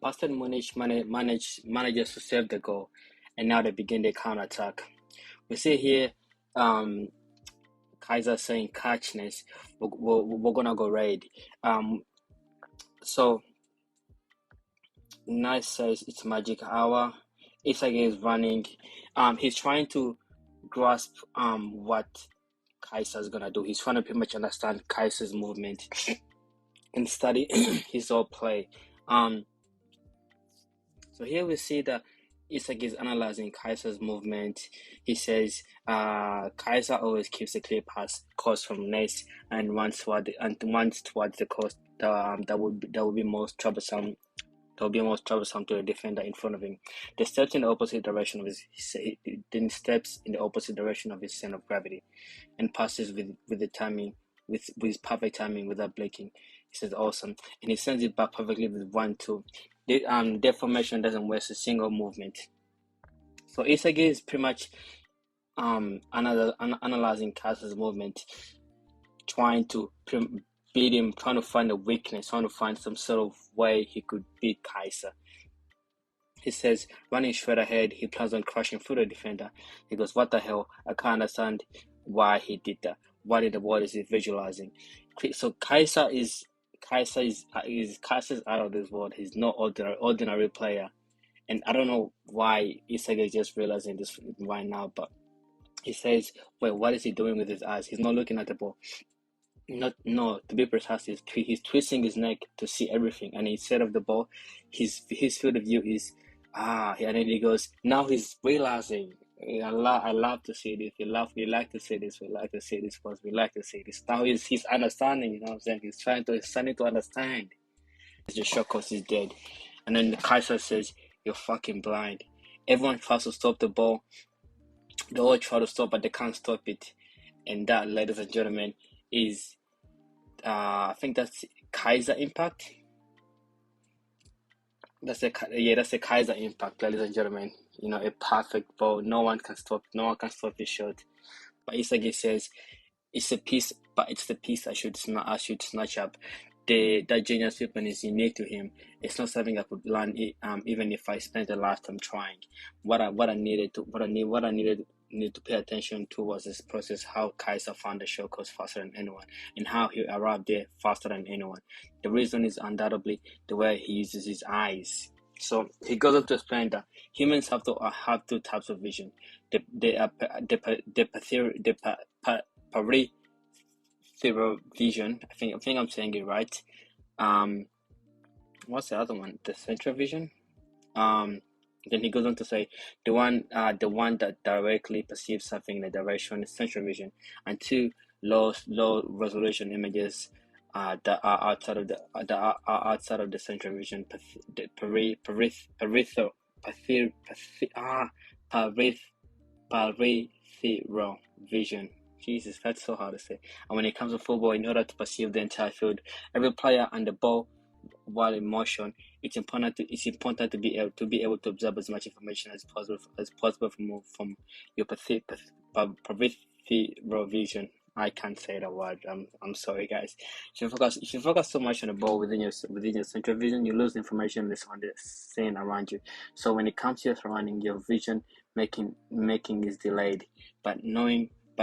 Boston manages to save the goal, and now they begin the counter attack. We see here, Kaiser saying catchness. We're gonna go raid. So Nice says it's magic hour. Isagi is running. He's trying to grasp what Kaiser's gonna do. He's trying to pretty much understand Kaiser's movement and study his whole play. So here we see that Isagi is analyzing Kaiser's movement. He says Kaiser always keeps a clear course from nest and runs towards the course that would be most troublesome. That will be most troublesome to the defender in front of him. The steps in the opposite direction of his center of gravity, and passes with the timing, with his perfect timing without blinking. He says awesome, and he sends it back perfectly with 1-2. Their formation doesn't waste a single movement. So Isagi is pretty much analyzing Kaiser's movement, trying to beat him, trying to find a weakness, trying to find some sort of way he could beat Kaiser. He says, running straight ahead, he plans on crushing through the defender. He goes, what the hell? I can't understand why he did that. What in the world is he visualizing? So Kaiser is out of this world. He's no ordinary player. And I don't know why Isagi is just realizing this right now, but he says, wait, what is he doing with his eyes? He's not looking at the ball. To be precise, he's twisting his neck to see everything, and instead of the ball, his field of view is and then he goes, now he's realizing. I love to see this. We like to see this. We like to see this because we like to see this. Now he's understanding. You know what I'm saying? He's starting to understand. The shot course is dead, and then the Kaiser says, "You're fucking blind." Everyone tries to stop the ball. They all try to stop, but they can't stop it. And that, ladies and gentlemen, is I think that's Kaiser impact. That's a Kaiser impact, ladies and gentlemen. You know, a perfect ball. No one can stop the shot. But Isagi says it's a piece, but it's the piece I should snatch up. That genius weapon is unique to him. It's not something I could learn even if I spent a lifetime trying. What I needed to pay attention to was this process, how Kaiser found the shot course faster than anyone, and how he arrived there faster than anyone. The reason is undoubtedly the way he uses his eyes. So he goes on to explain that humans have two types of vision: the peripheral vision. I think I'm saying it right. What's the other one? The central vision. Then he goes on to say the one that directly perceives something in a direction is central vision, and two low resolution images that are outside of the central vision, the peripheral vision. Jesus, that's so hard to say. And when it comes to football, in order to perceive the entire field, every player and the ball while in motion, it's important to be able to absorb as much information as possible from your peripheral vision. I can't say the word. I'm sorry, guys. If you focus so much on the ball within your central vision, you lose information on the scene around you. So when it comes to your surrounding, your vision making is delayed. But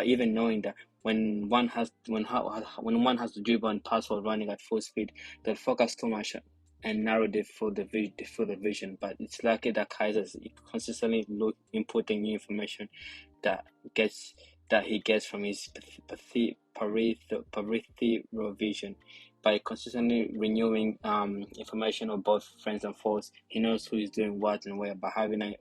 even knowing that when one has to dribble and pass while running at full speed, they focus too much and narrow the field of vision. But it's lucky that Kaiser is consistently inputting new information that he gets from his peripheral vision. By consistently renewing information of both friends and foes, he knows who is doing what and where. By having an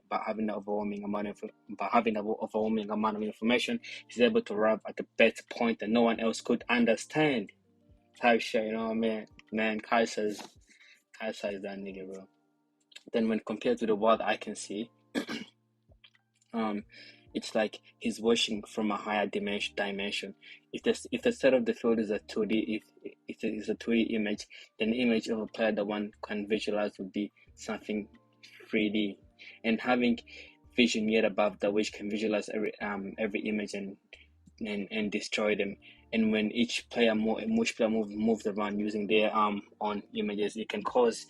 overwhelming amount of information, he's able to arrive at the best point that no one else could understand. Type shit, you know what I mean? Man, Kaiser is that nigga, bro. Then when compared to the world I can see, it's like he's watching from a higher dimension. If the set of the field is a 2D, if it is a 2D image, then the image of a player that one can visualize would be something 3D. And having vision yet above that which can visualize every image and destroy them. And when each player moves around using their on images, it can cause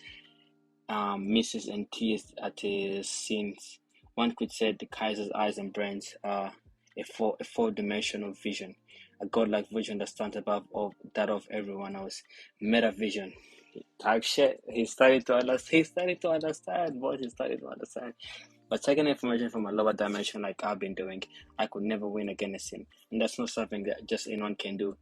misses and tears at his scenes. One could say the Kaiser's eyes and brains are a four-dimensional vision, a godlike vision that stands above all that of everyone else. Meta vision. Type shit. He's starting to understand. He's starting to understand. Boys, he's starting to understand. But taking information from a lower dimension like I've been doing, I could never win against him. And that's not something that just anyone can do.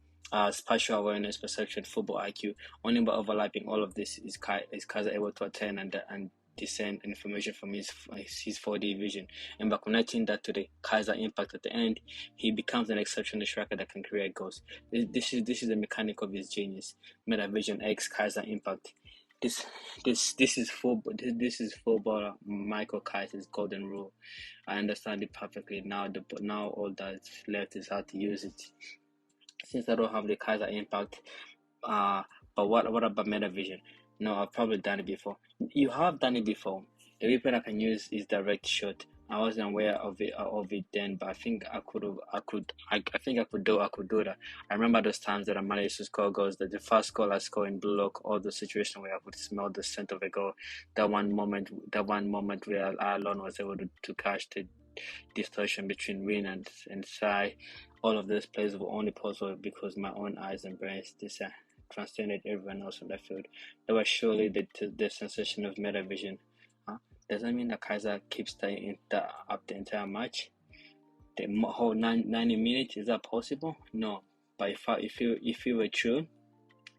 Spatial awareness, perception, football IQ. Only by overlapping all of this is Kaiser able to attain and discern information from his 4D vision. And by connecting that to the Kaiser impact at the end, he becomes an exceptional striker that can create goals. This is the mechanic of his genius. Meta vision X Kaiser impact. This this is football. This is footballer Michael Kaiser's golden rule. I understand it perfectly now. Now all that's left is how to use it. Since I don't have the Kaiser impact, but what about meta vision? No, I've probably done it before. You have done it before. The weapon I can use is direct shot. I wasn't aware of it then, but I think I think I could do that. I remember those times that I managed to score goals. That the first goal I scored in bluelock, or the situation where I could smell the scent of a goal. That one moment where I alone was able to catch the distortion between win and sigh. All of those plays were only possible because my own eyes and brains transcended everyone else on the field. That was surely the sensation of meta vision. Does that mean that Kaiser keeps up the entire match? The whole 90 minutes, is that possible? No. But if it were true,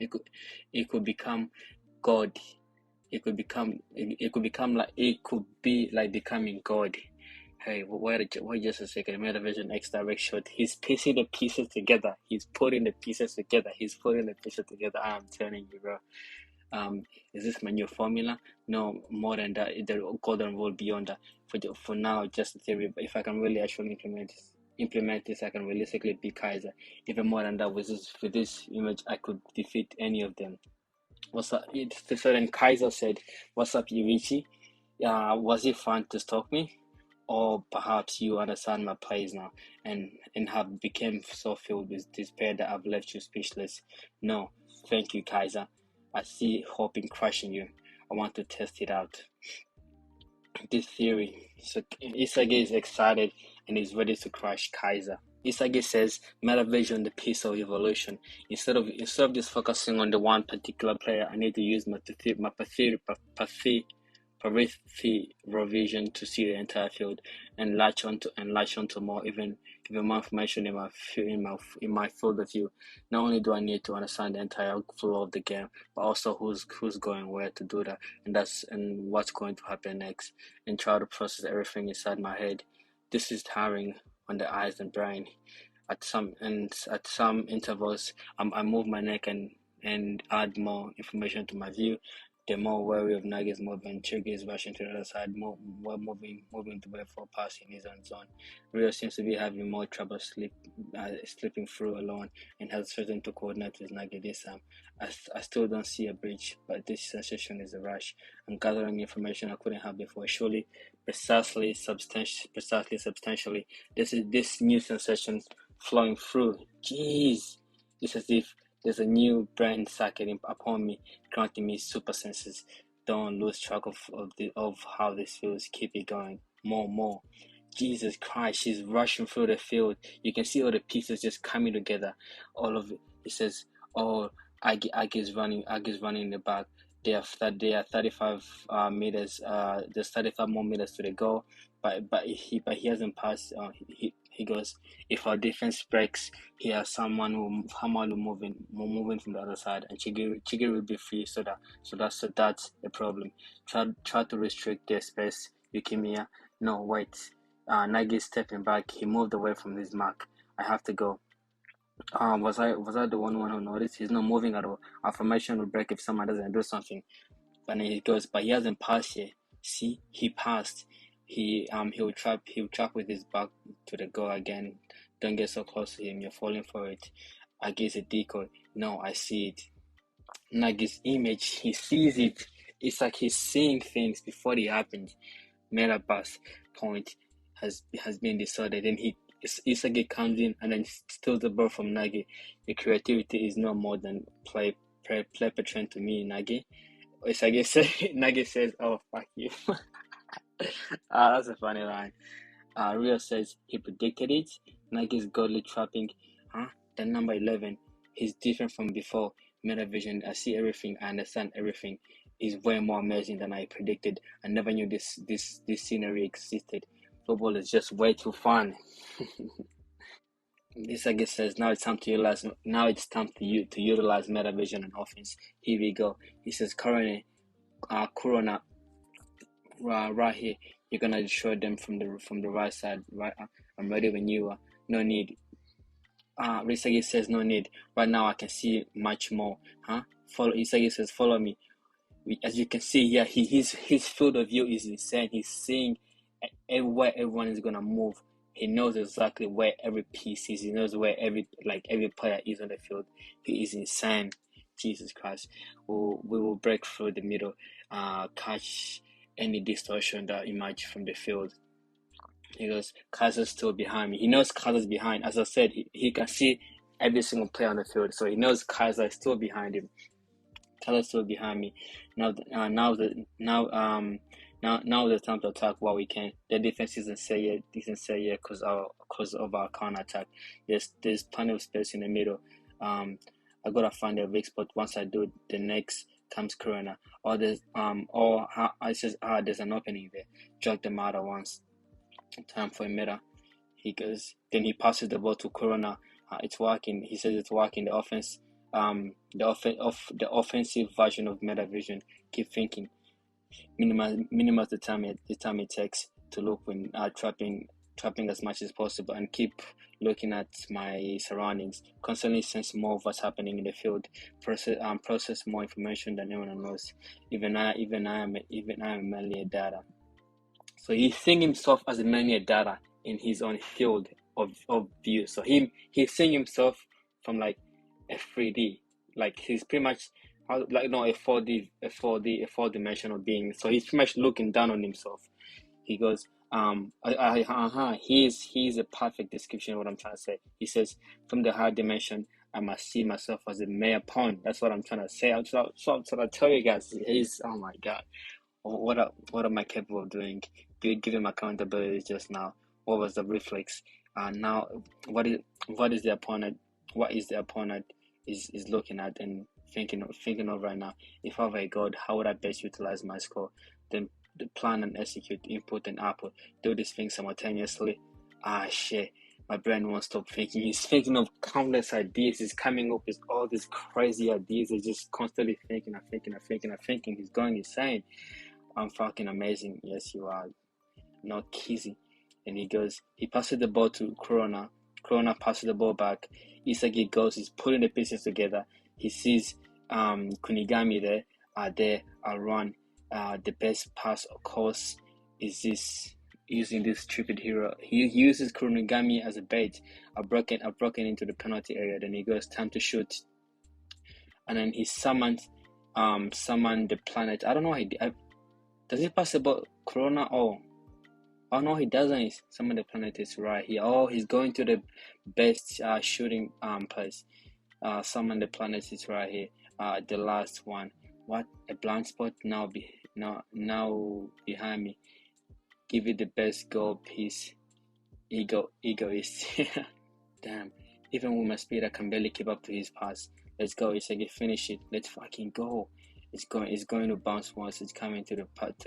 it could become God. It could be like becoming God. Hey, wait just a second. Meta vision X direct shot. He's piecing the pieces together. He's putting the pieces together. I am telling you, bro. Is this my new formula? No, more than that. The golden rule beyond that. For now, just a theory. But if I can really actually implement this, I can realistically be Kaiser. Even more than that, with this image, I could defeat any of them. What's up? The certain Kaiser said, "What's up, yuichi? Was it fun to stalk me? Or perhaps you understand my plays now and have become so filled with despair that I've left you speechless. No, thank you, Kaiser. I see hope in crushing you. I want to test it out. This theory." So Isagi is excited and is ready to crush Kaiser. Isagi says, "Metavision, the piece of evolution. Instead of just focusing on the one particular player, I need to use my peripheral vision to see the entire field and latch onto more even more information in my field of view. Not only do I need to understand the entire flow of the game, but also who's going where to do that, and what's going to happen next, and try to process everything inside my head. This is tiring on the eyes and brain. At some intervals, I move my neck and add more information to my view. The more wary of Nagi's movement, Chigi is rushing to the other side, moving the way for passing his own zone. Rio seems to be having more trouble slipping through alone and has threatened to coordinate with Nagi this time. I still don't see a bridge, but this sensation is a rush. I'm gathering information I couldn't have before. Surely, substantially, this new sensation flowing through. Jeez, it's as if there's a new brain circuit upon me, granting me super senses. Don't lose track of how this feels. Keep it going. More. Jesus Christ, she's rushing through the field. You can see all the pieces just coming together. All of it. It says, "Oh, Agi's running in the back. They are 35 meters. There's 35 more meters to the goal, but he hasn't passed. He goes, if our defense breaks, he has someone who moving from the other side, and Chigiri will be free. So that's a problem. Try to restrict their space, Yukimiya. No, wait. Nagi is stepping back. He moved away from his mark. I have to go. Was I the one who noticed? He's not moving at all. Our formation will break if someone doesn't do something." And he goes, "But he hasn't passed yet. See, he passed. He'll trap with his back to the goal again. Don't get so close to him. You're falling for it. I guess a decoy. No, I see it. Nagi's image. He sees it. It's like he's seeing things before they happen. Meta pass point has been decided. Then Isagi comes in and then steals the ball from Nagi. The creativity is no more than play pattern to me, Nagi. Isagi says, Nagi says, "Oh fuck you." That's a funny line. Rio says he predicted it. Nagi's godly trapping. Huh? The number 11. He's different from before. Metavision. I see everything. I understand everything. Is way more amazing than I predicted. I never knew this scenery existed. Football is just way too fun. This I guess says now it's time to utilize. Now it's time to utilize metavision and offense. Here we go. He says currently, Corona, right here. You're gonna destroy them from the right side. Right, I'm ready when you are. No need. Isagi says no need. Right now I can see much more. Huh? Follow. Isagi says follow me. As you can see here, his field of view is insane. He's seeing where everyone is gonna move. He knows exactly where every piece is. He knows where every player is on the field. He is insane. Jesus Christ. We will break through the middle, catch any distortion that emerge from the field. He goes, Kaiser's still behind me. He knows Kaiser's behind. As I said, he can see every single player on the field, so he knows Kaiser is still behind him. Kaiser's still behind me. Now the time to attack while we can. The defense isn't set yet because of our counter attack. There's plenty of space in the middle. I gotta find a weak spot. Once I do, the next comes Corona. There's an opening there. Drag them out at once. Time for a meta. Then he passes the ball to Corona. It's working. He says it's working. The offensive version of meta vision. Keep thinking. Minimize the time it takes to look when trapping as much as possible, and keep looking at my surroundings. Constantly sense more of what's happening in the field. Process more information than anyone knows. Even I am mainly a data. So he's seeing himself as a mainly a data in his own field of view. So he's seeing himself from like a 3D, like he's pretty much like no a 4 dimensional being. So he's pretty much looking down on himself. He goes, he's a perfect description of what I'm trying to say. He says, from the higher dimension, I must see myself as a mere pawn. That's what I'm trying to say. I'm trying to tell you guys. He's, oh my god, what am I capable of doing? Given my accountability just now. What was the reflex? Now, what is the opponent? What is the opponent is looking at and thinking of right now? If I were a god, how would I best utilize my score? Then plan and execute, input and output. Do these things simultaneously. Shit. My brain won't stop thinking. He's thinking of countless ideas. He's coming up with all these crazy ideas. He's just constantly thinking. He's going insane. I'm fucking amazing. Yes, you are. Not Kizzy. And he passes the ball to Corona. Corona passes the ball back. Isagi goes, he's putting the pieces together. He sees Kunigami there. I'll run. The best pass, of course, is this using this stupid hero. He uses Kunigami as a bait. I've broken into the penalty area. Then he goes, time to shoot. And then he summoned the planet. I don't know. Does he pass the ball Corona? Oh no, he doesn't. Some of the planet is right here. Oh, he's going to the best shooting place. Some of the planets is right here. The last one. What, a blind spot now behind me. Give it the best goal piece. Egoist. Damn. Even with my speed, I can barely keep up to his pass. Let's go. Isagi, finish it. Let's fucking go. It's going to bounce once. It's coming to the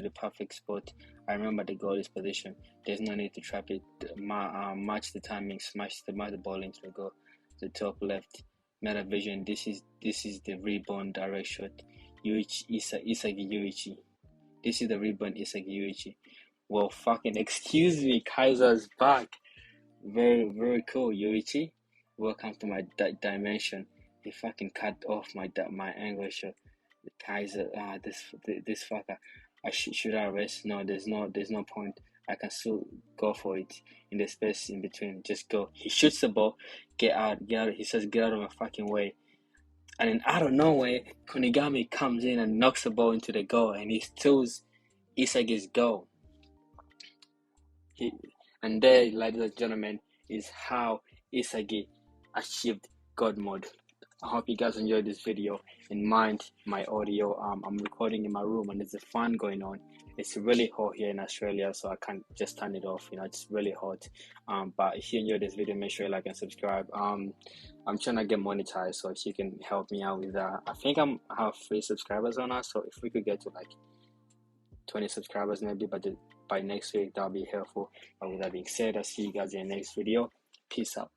perfect spot. I remember the goalie's position. There's no need to trap it. Match the timing. Smash the ball into the goal. The top left. Meta vision. This is the rebound direct shot. Isagi yuichi. This is the rebound Isagi yuichi. Well, fucking excuse me. Kaiser's back. Very, very cool, Yuichi. Welcome to my dimension. He fucking cut off my angle shot. The Kaiser, this fucker. Should I rest? No, there's no point. I can still go for it in the space in between. Just go. He shoots the ball. Get out. He says, get out of my fucking way. And then out of nowhere, Kunigami comes in and knocks the ball into the goal, and he steals Isagi's goal. And there, ladies and gentlemen, is how Isagi achieved God mode. I hope you guys enjoyed this video, and mind my audio. I'm recording in my room and there's a fan going on. It's really hot here in Australia, so I can't just turn it off. It's really hot. But if you enjoyed this video, make sure you like and subscribe. I'm trying to get monetized, so if you can help me out with that. I think I have 3 subscribers on us, so if we could get to like 20 subscribers maybe by next week, that'll be helpful. But with that being said, I'll see you guys in the next video. Peace out.